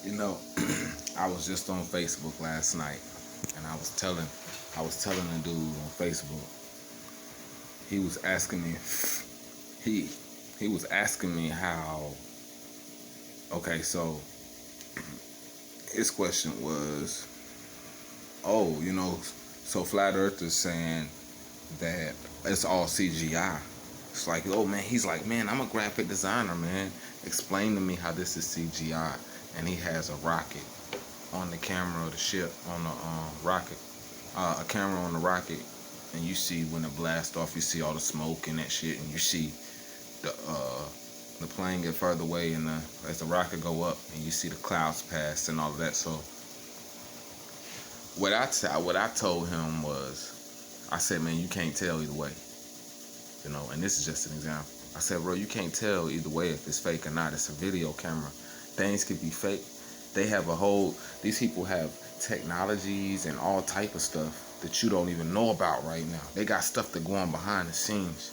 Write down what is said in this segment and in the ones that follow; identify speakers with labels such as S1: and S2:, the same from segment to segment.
S1: You know, I was just on Facebook last night, and I was telling a dude on Facebook. He was asking me, he he was asking me how. Okay, so his question was, oh, so flat earthers saying that it's all CGI. It's like, oh man, he's like, man, I'm a graphic designer, man. Explain to me how this is CGI. And he has a rocket on the camera of the ship, on the rocket, a camera on the rocket, and you see when it blasts off, you see all the smoke and that shit, and you see the plane get further away, and as the rocket go up, and you see the clouds pass and all of that. So what I told him was, I said, man, you can't tell either way, and this is just an example. I said, bro, you can't tell either way if it's fake or not. It's a video camera. Things could be fake. These people have technologies and all type of stuff that you don't even know about right now. They got stuff that go on behind the scenes.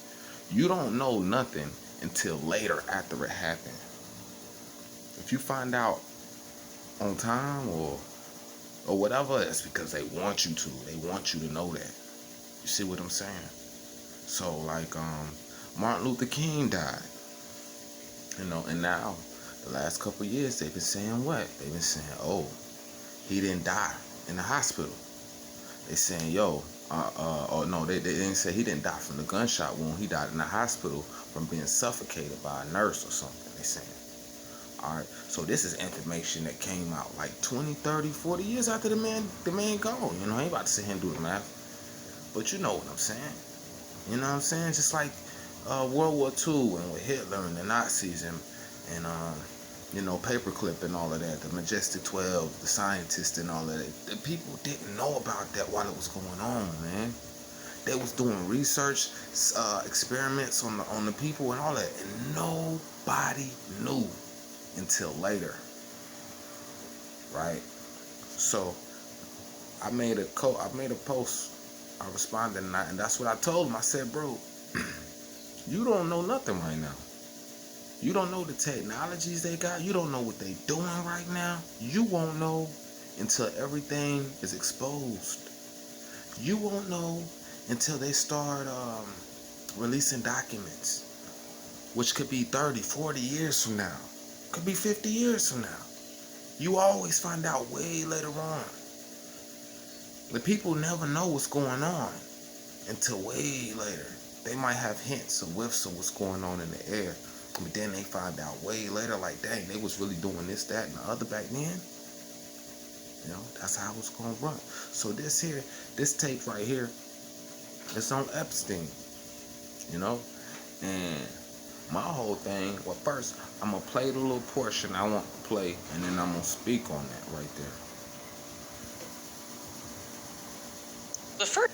S1: You don't know nothing until later after it happened. If you find out on time or whatever, it's because they want you to. They want you to know that. You see what I'm saying? So like Martin Luther King died. And now the last couple of years they've been saying what? They've been saying, oh, he didn't die in the hospital. They saying, yo, oh no, they didn't say he didn't die from the gunshot wound. He died in the hospital from being suffocated by a nurse or something. They saying. All right, so this is information that came out like 20, 30, 40 years after the man gone. I ain't about to sit here and do the math, but you know what I'm saying. You know what I'm saying? Just like World War II and with Hitler and the Nazis and Paperclip and all of that, the Majestic 12, the scientists and all of that. The people didn't know about that while it was going on, man. They was doing research, experiments on the people and all that, and nobody knew until later, right? So I made a post. I responded, and that's what I told him. I said, bro, you don't know nothing right now. You don't know the technologies they got. You don't know what they doing right now. You won't know until everything is exposed. You won't know until they start releasing documents, which could be 30, 40 years from now. Could be 50 years from now. You always find out way later on. The people never know what's going on until way later. They might have hints or whiffs of what's going on in the air, but then they find out way later, like, dang, they was really doing this, that, and the other back then. That's how it's gonna run. So this tape right here, it's on Epstein. And my whole thing, well, first, I'm going to play the little portion I want to play, and then I'm going to speak on that right there.
S2: The first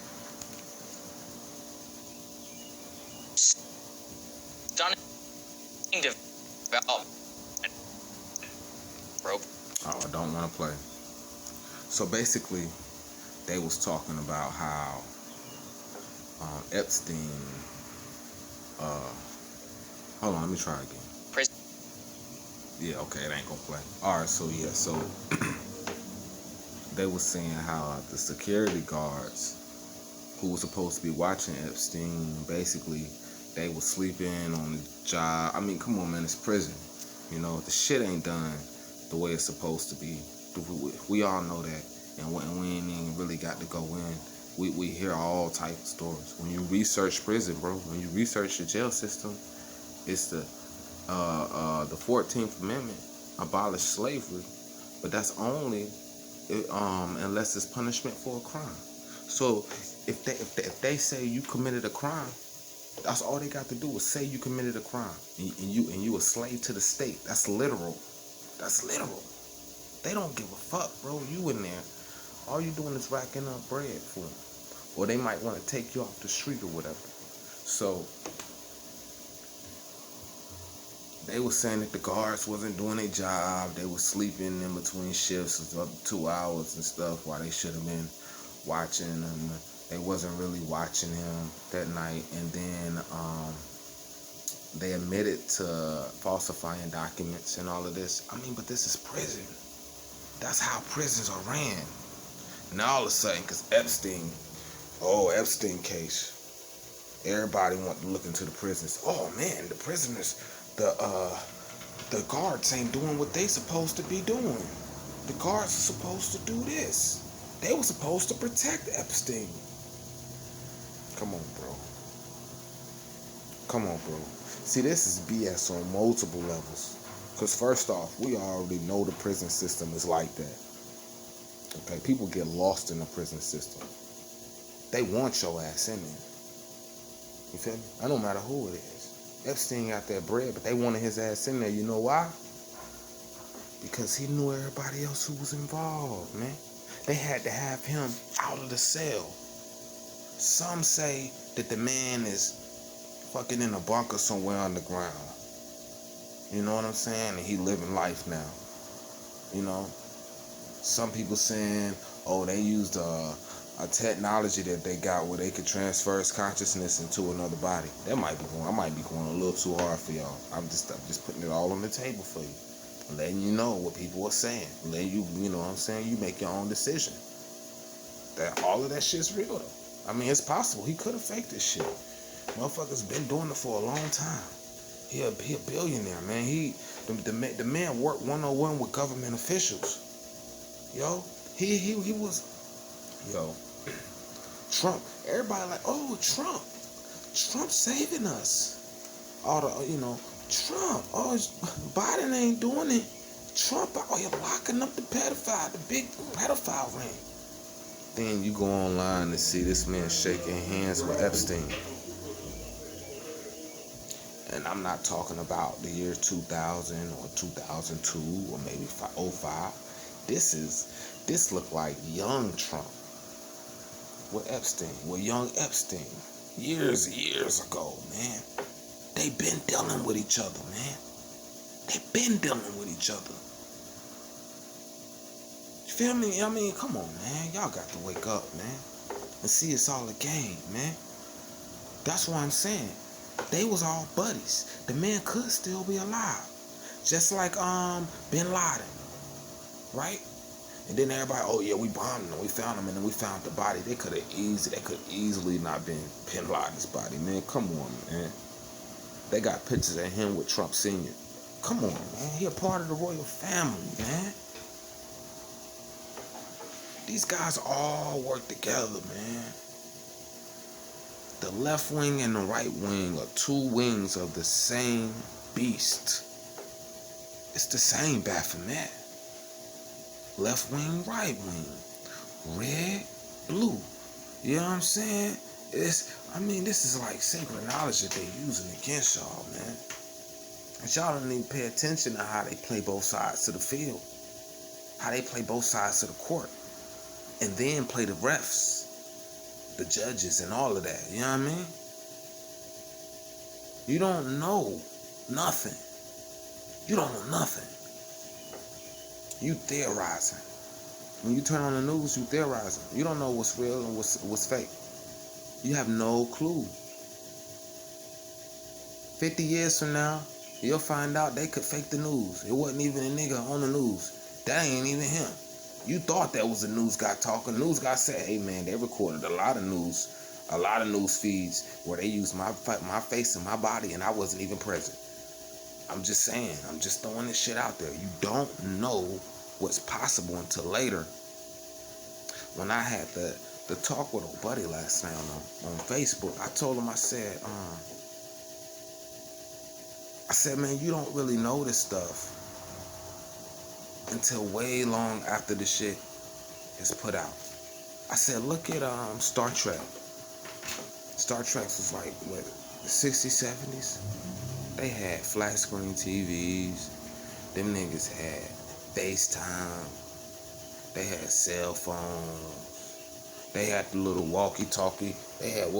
S2: stunning development broke.
S1: Oh, I don't want to play. So basically, they was talking about how Epstein, hold on, let me try again. Yeah, okay, it ain't gonna play. Alright, so they was saying how the security guards who was supposed to be watching Epstein, basically, they was sleeping on the job. I mean, come on, man, it's prison. The shit ain't done the way it's supposed to be. We all know that, and we ain't even really got to go in. We hear all type of stories. When you research prison, bro, when you research the jail system, it's the 14th Amendment abolished slavery, but that's only unless it's punishment for a crime. So if they say you committed a crime, that's all they got to do is say you committed a crime, and you a slave to the state. That's literal. That's literal. They don't give a fuck, bro. You in there, all you doing is racking up bread for them, or they might want to take you off the street or whatever. So they were saying that the guards wasn't doing their job. They were sleeping in between shifts up to 2 hours and stuff while they should have been watching him. They wasn't really watching him that night. And then they admitted to falsifying documents and all of this. I mean, but this is prison. That's how prisons are ran. Now all of a sudden, because Epstein case, everybody want to look into the prisons. Oh man, the prisoners, the guards ain't doing what they supposed to be doing. The guards are supposed to do this. They were supposed to protect Epstein. Come on, bro. Come on, bro. See, this is BS on multiple levels. Because first off, we already know the prison system is like that. Okay, people get lost in the prison system. They want your ass in there. You feel me? I don't matter who it is. Epstein got that bread, but they wanted his ass in there. You know why? Because he knew everybody else who was involved, man. They had to have him out of the cell. Some say that the man is fucking in a bunker somewhere underground. You know what I'm saying? And he living life now. You know? Some people saying, oh, they used a technology that they got where they could transfer his consciousness into another body. That might be going. I might be going a little too hard for y'all. I'm just putting it all on the table for you, letting you know what people are saying, letting you, you know what I'm saying. You make your own decision. That all of that shit's real though. I mean, it's possible he could have faked this shit. Motherfucker's been doing it for a long time. He a billionaire, man. The man worked one-on-one with government officials. Yo, he was, yo, Trump. Everybody like, oh, Trump saving us. All the, Trump. Oh, Biden ain't doing it. Trump out here locking up the big pedophile ring. Then you go online and see this man shaking hands with Epstein. And I'm not talking about the year 2000 or 2002 or maybe 05. This look like young Trump with Epstein, with young Epstein, years ago, man. They been dealing with each other, man. They been dealing with each other. You feel me? I mean, come on, man. Y'all got to wake up, man, and see it's all a game, man. That's what I'm saying. They was all buddies. The man could still be alive, just like Bin Laden, right? And then everybody, oh yeah, we bombed him, we found him, and then we found the body. They could easily not been Bin Laden's body, man. Come on, man. They got pictures of him with Trump Sr. Come on, man. He a part of the royal family, man. These guys all work together, man. The left wing and the right wing are two wings of the same beast. It's the same Baphomet. Left wing, right wing. Red, blue. You know what I'm saying? This is like sacred knowledge that they using against y'all, man. And y'all don't even pay attention to how they play both sides of the field. How they play both sides of the court. And then play the refs, the judges, and all of that. You know what I mean? You don't know nothing. You don't know nothing. You theorizing. When you turn on the news, you theorizing. You don't know what's real and what's fake. You have no clue. 50 years from now, you'll find out they could fake the news. It wasn't even a nigga on the news. That ain't even him. You thought that was a news guy talking. News guy said, hey man, they recorded a lot of news feeds where they used my face and my body and I wasn't even present. I'm just saying, I'm just throwing this shit out there. You don't know what's possible until later. When I had the talk with old buddy last night on Facebook, I told him, I said, man, you don't really know this stuff until way long after the shit is put out. I said, look at Star Trek. Star Trek was like, what, the 60s, 70s? They had flat screen TVs. Them niggas had FaceTime. They had cell phones. They had the little walkie-talkie. They had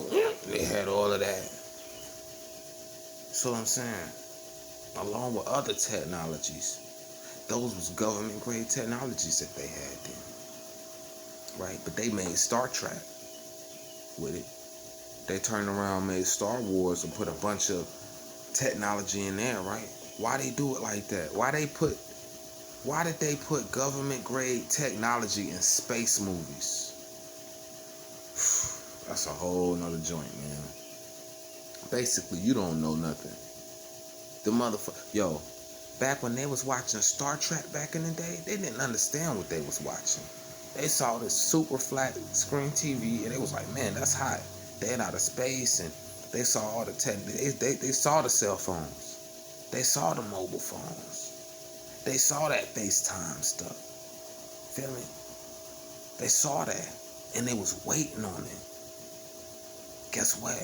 S1: all of that. So I'm saying, along with other technologies, those was government grade technologies that they had then. Right? But they made Star Trek with it. They turned around, made Star Wars and put a bunch of technology in there, right? Why they do it like that? Why they put Why did they put government grade technology in space movies? That's a whole nother joint, man. Basically, you don't know nothing. The yo, back when they was watching Star Trek back in the day, they didn't understand what they was watching. They saw this super flat screen TV and they was like, man, that's hot. They in outer space, and they saw all the tech. They saw the cell phones. They saw the mobile phones. They saw that FaceTime stuff. Feel me? They saw that, and they was waiting on it. Guess what?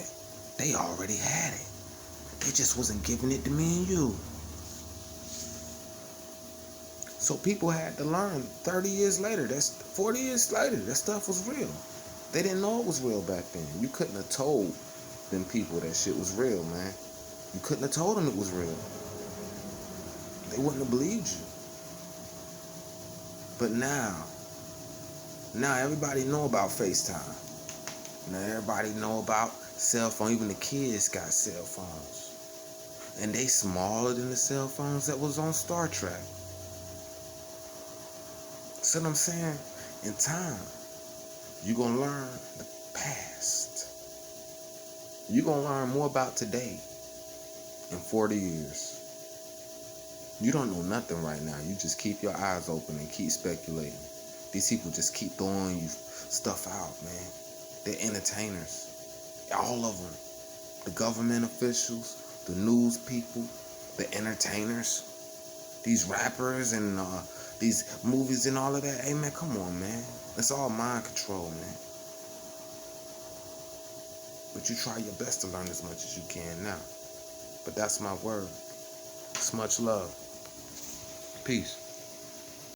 S1: They already had it. They just wasn't giving it to me and you. So people had to learn 30 years later, that's 40 years later, that stuff was real. They didn't know it was real back then. You couldn't have told them people that shit was real, man. You couldn't have told them it was real. They wouldn't have believed you. But now everybody know about FaceTime. Now everybody know about cell phone. Even the kids got cell phones. And they smaller than the cell phones that was on Star Trek. See what I'm saying? In time, you're going to learn the past. You're going to learn more about today in 40 years. You don't know nothing right now. You just keep your eyes open and keep speculating. These people just keep throwing you stuff out, man. They're entertainers. All of them. The government officials, the news people, the entertainers, these rappers and these movies and all of that. Hey, man, come on, man. It's all mind control, man. But you try your best to learn as much as you can now. But that's my word. It's much love. Peace.